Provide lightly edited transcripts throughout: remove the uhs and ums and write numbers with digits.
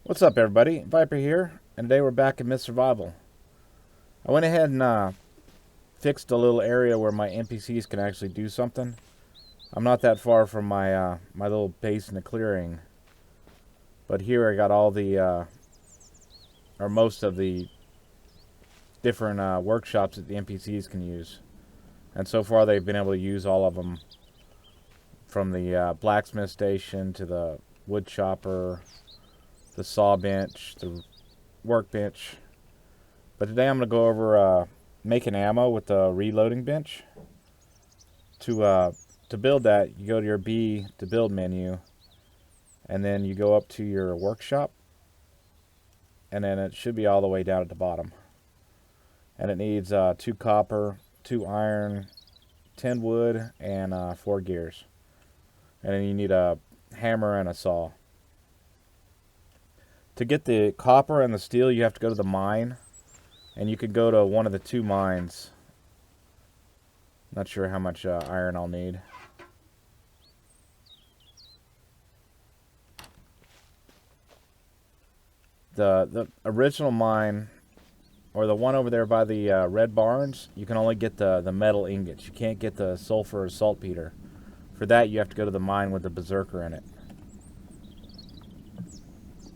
What's up, everybody? Viper here, and today we're back in Myth Survival. I went ahead and fixed a little area where my NPCs can actually do something. I'm not that far from my little base in the clearing, but here I got all the or most of the different workshops that the NPCs can use, and so far they've been able to use all of them, from the blacksmith station to the wood chopper, the saw bench, the workbench. But today I'm going to go over making ammo with the reloading bench. To build that, you go to your B to build menu, and then you go up to your workshop, and then it should be all the way down at the bottom. And it needs 2 copper, 2 iron, 10 wood, and 4 gears. And then you need a hammer and a saw. To get the copper and the steel, you have to go to the mine, and you can go to one of the 2 mines. Not sure how much iron I'll need. The original mine, or the one over there by the red barns, you can only get the metal ingots. You can't get the sulfur or saltpeter. For that, you have to go to the mine with the berserker in it.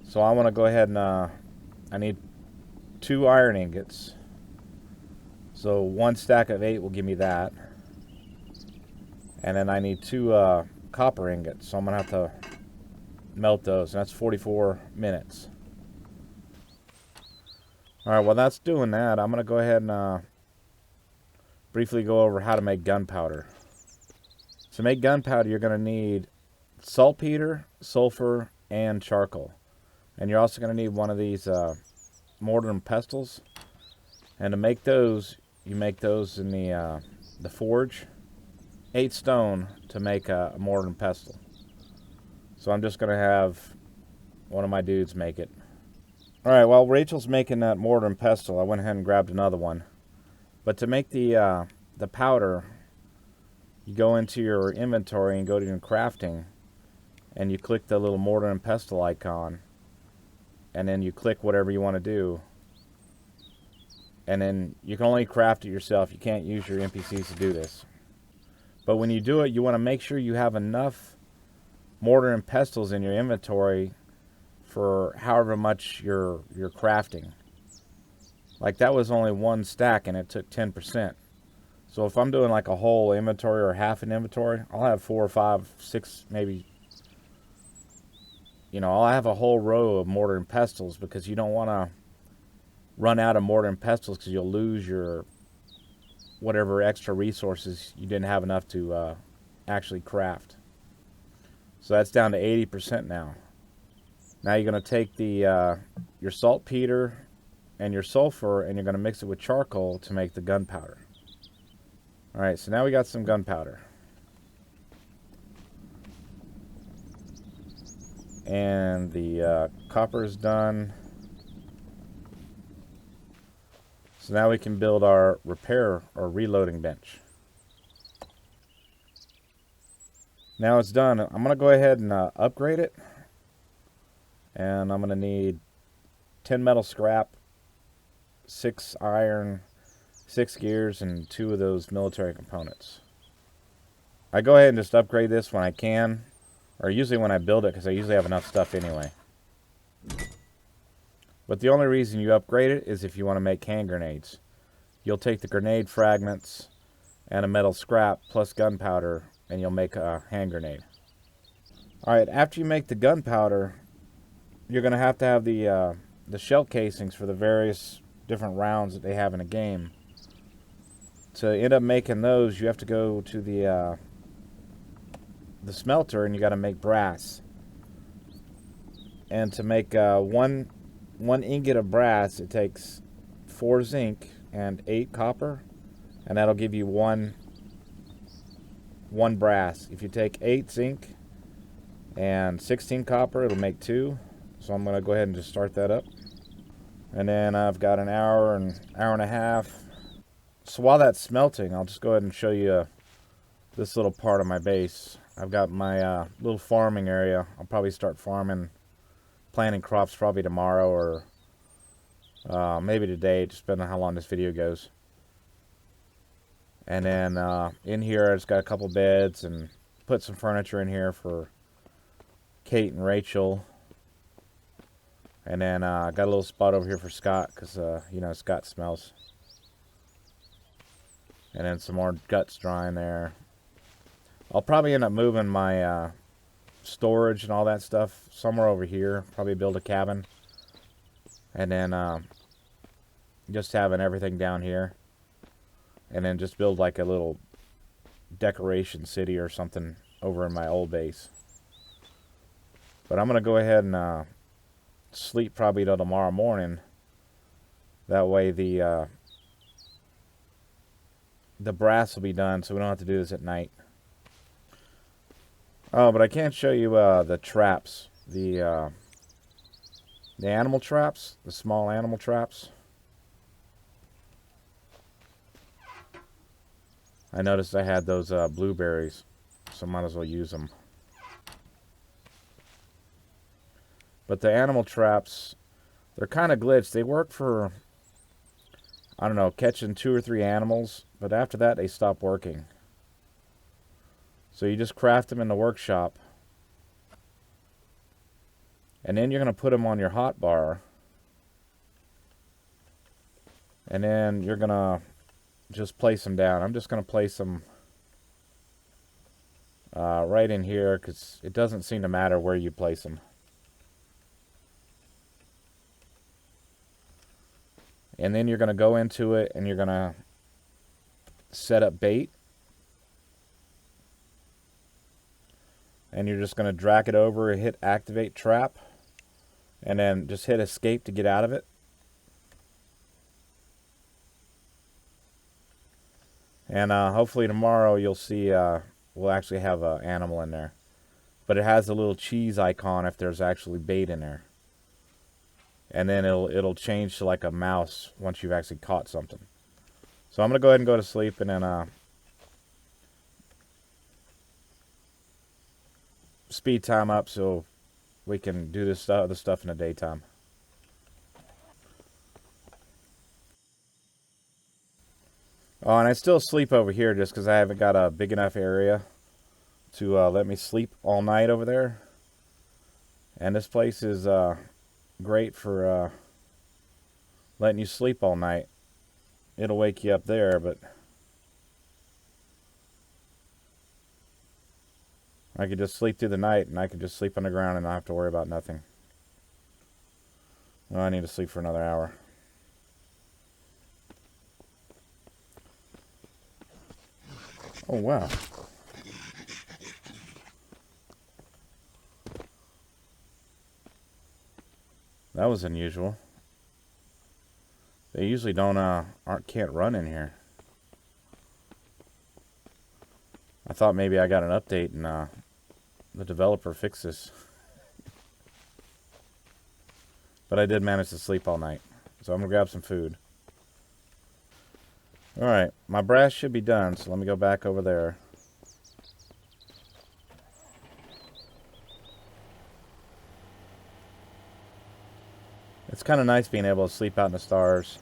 So I want to go ahead and I need 2 iron ingots. So 1 stack of 8 will give me that. And then I need 2 copper ingots. So I'm going to have to melt those. And that's 44 minutes. Alright, while that's doing that, I'm going to go ahead and briefly go over how to make gunpowder. To make gunpowder, you're going to need saltpeter, sulfur, and charcoal. And you're also going to need one of these mortar and pestles. And to make those, you make those in the forge. 8 stone to make a mortar and pestle. So I'm just going to have one of my dudes make it. Alright, while Rachel's making that mortar and pestle, I went ahead and grabbed another one. But to make the powder, you go into your inventory and go to your crafting, and you click the little mortar and pestle icon, and then you click whatever you want to do, and then you can only craft it yourself. You can't use your NPCs to do this. But when you do it, you want to make sure you have enough mortar and pestles in your inventory for however much you're crafting. Like that was only 1 stack and it took 10%. So if I'm doing like a whole inventory or half an inventory, I'll have 4 or 5, 6 maybe. I'll have a whole row of mortar and pestles, because you don't want to run out of mortar and pestles, because you'll lose your whatever extra resources you didn't have enough to actually craft. So that's down to 80% now. Now you're going to take your saltpeter and your sulfur, and you're going to mix it with charcoal to make the gunpowder. Alright, so now we got some gunpowder. And the copper is done. So now we can build our repair or reloading bench. Now it's done. I'm going to go ahead and upgrade it. And I'm going to need 10 metal scrap, 6 iron, 6 gears, and 2 of those military components. I go ahead and just upgrade this when I can, or usually when I build it, because I usually have enough stuff anyway. But the only reason you upgrade it is if you want to make hand grenades. You'll take the grenade fragments and a metal scrap plus gunpowder, and you'll make a hand grenade. Alright, after you make the gunpowder, you're going to have the shell casings for the various different rounds that they have in a game. To end up making those, you have to go to the smelter, and you got to make brass. And to make one ingot of brass, it takes 4 zinc and 8 copper, and that'll give you one brass. If you take 8 zinc and 16 copper, it'll make 2. So I'm going to go ahead and just start that up. And then I've got an hour and a half. So while that's smelting, I'll just go ahead and show you this little part of my base. I've got my little farming area. I'll probably start farming planting crops probably tomorrow or maybe today, just depending on how long this video goes. And then in here, it's got a couple beds and put some furniture in here for Kate and Rachel. And then I got a little spot over here for Scott because, you know, Scott smells. And then some more guts drying there. I'll probably end up moving my storage and all that stuff somewhere over here. Probably build a cabin. And then just having everything down here. And then just build like a little decoration city or something over in my old base. But I'm going to go ahead and sleep probably till tomorrow morning. That way the brass will be done so we don't have to do this at night. Oh, but I can't show you the traps. The animal traps. The small animal traps. I noticed I had those blueberries, so might as well use them. But the animal traps, they're kind of glitched. They work for, I don't know, catching 2 or 3 animals, but after that they stop working. So you just craft them in the workshop, and then you're going to put them on your hot bar, and then you're going to just place them down. I'm just going to place them right in here because it doesn't seem to matter where you place them. And then you're going to go into it and you're going to set up bait. And you're just going to drag it over, hit activate trap, and then just hit escape to get out of it. And hopefully tomorrow you'll see we'll actually have an animal in there. But it has a little cheese icon if there's actually bait in there. And then it'll change to like a mouse once you've actually caught something. So I'm going to go ahead and go to sleep and then speed time up so we can do this other stuff in the daytime. Oh, and I still sleep over here just because I haven't got a big enough area to let me sleep all night over there. And this place is great for letting you sleep all night. It'll wake you up there, but I could just sleep through the night and I could just sleep on the ground and not have to worry about nothing. Well, I need to sleep for another hour. Oh, wow. That was unusual. They usually can't run in here. I thought maybe I got an update and the developer fixed this. But I did manage to sleep all night. So I'm going to grab some food. Alright, my brass should be done, so let me go back over there. It's kind of nice being able to sleep out in the stars.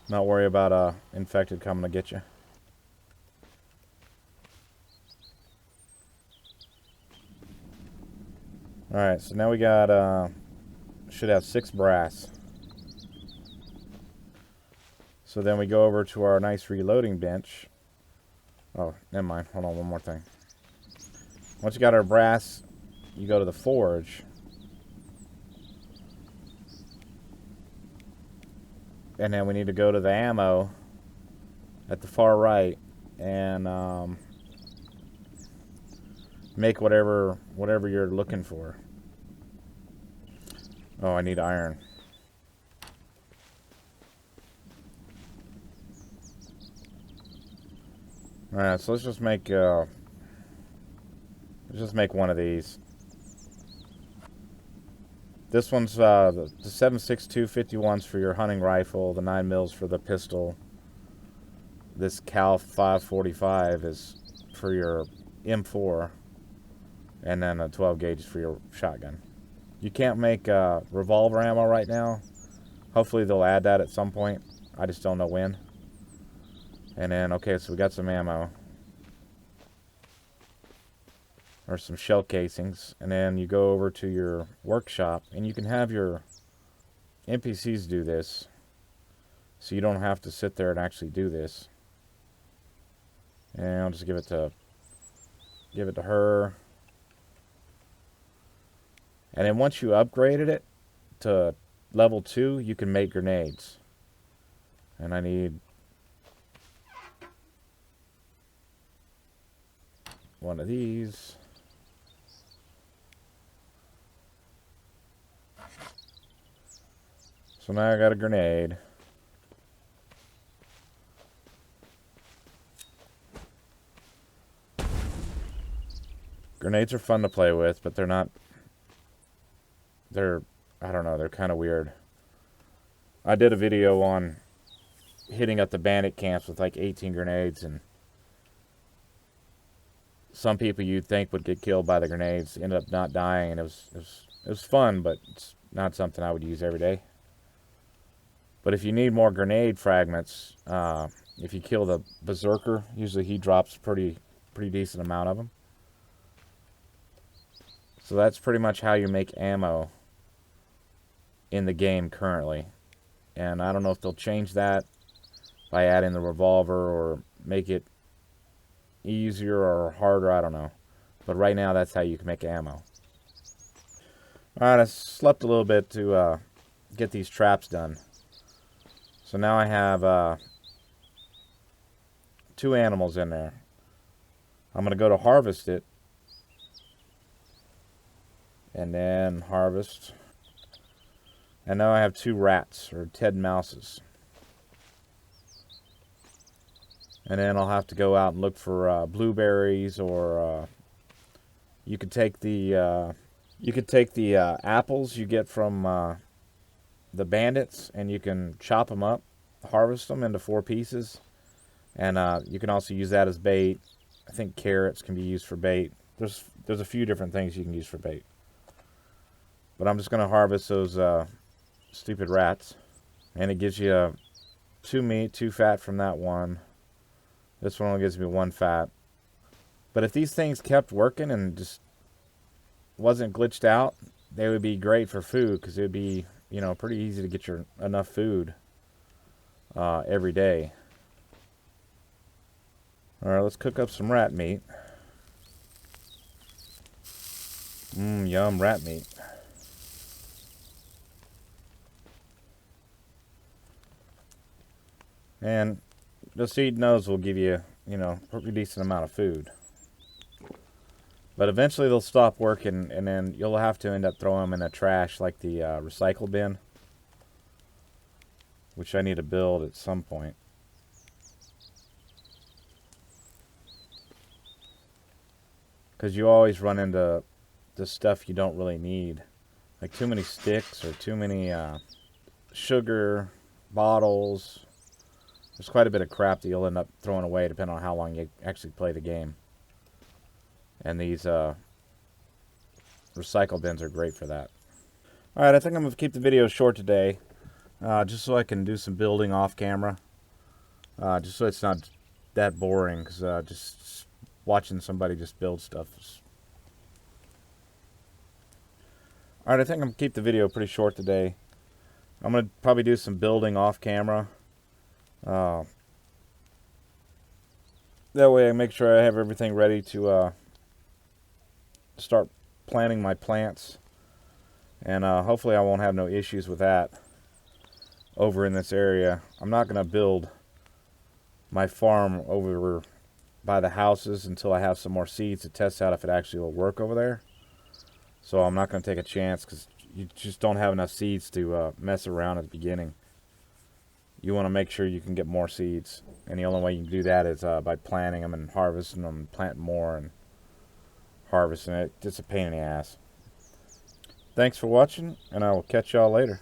Not worry about infected coming to get you. Alright, so now we got, should have 6 brass. So then we go over to our nice reloading bench. Oh, never mind. Hold on, one more thing. Once you got our brass, you go to the forge. And then we need to go to the ammo at the far right and make whatever you're looking for. Oh, I need iron. Alright, so let's just make one of these. This one's the 7.6251's for your hunting rifle, the 9mm for the pistol. This Cal 545 is for your M4, and then a 12 gauge is for your shotgun. You can't make revolver ammo right now. Hopefully they'll add that at some point. I just don't know when. And then, okay, so we got some ammo. Or some shell casings. And then you go over to your workshop, and you can have your NPCs do this. So you don't have to sit there and actually do this. And I'll just give it to her. And then once you upgraded it to level 2, you can make grenades. And I need one of these. So now I got a grenade. Grenades are fun to play with, but they're not... I don't know, they're kind of weird. I did a video on hitting up the bandit camps with like 18 grenades, and some people you'd think would get killed by the grenades ended up not dying, and it was fun, but it's not something I would use every day. But if you need more grenade fragments, if you kill the berserker, usually he drops pretty decent amount of them. So that's pretty much how you make ammo in the game currently. And I don't know if they'll change that by adding the revolver or make it easier or harder, I don't know. But right now that's how you can make ammo. Alright, I slept a little bit to get these traps done. So now I have 2 animals in there. I'm going to go to harvest it. And then harvest. And now I have 2 rats, or Ted mouses. And then I'll have to go out and look for blueberries, or you could take the apples you get from the bandits, and you can chop them up, harvest them into 4 pieces, and you can also use that as bait. I think carrots can be used for bait. There's a few different things you can use for bait. But I'm just going to harvest those stupid rats. And it gives you 2 meat, 2 fat from that one. This one only gives me 1 fat. But if these things kept working and just wasn't glitched out, they would be great for food, because it would be, you know, pretty easy to get your enough food every day. Alright, let's cook up some rat meat. Yum, rat meat. And the seed nose will give you, you know, a pretty decent amount of food. But eventually they'll stop working, and then you'll have to end up throwing them in the trash, like the recycle bin, which I need to build at some point. Because you always run into the stuff you don't really need. Like too many sticks, or too many sugar bottles. There's quite a bit of crap that you'll end up throwing away depending on how long you actually play the game. And these recycle bins are great for that. Alright, I think I'm going to keep the video short today. Just so I can do some building off camera. Just so it's not that boring, because just watching somebody just build stuff is... Alright, I think I'm going to keep the video pretty short today. I'm going to probably do some building off camera. That way I make sure I have everything ready to start planting my plants. And hopefully I won't have no issues with that over in this area. I'm not going to build my farm over by the houses until I have some more seeds to test out if it actually will work over there. So I'm not going to take a chance, because you just don't have enough seeds to mess around at the beginning. You want to make sure you can get more seeds. And the only way you can do that is by planting them and harvesting them, and planting more and harvesting it. It's a pain in the ass. Thanks for watching, and I will catch y'all later.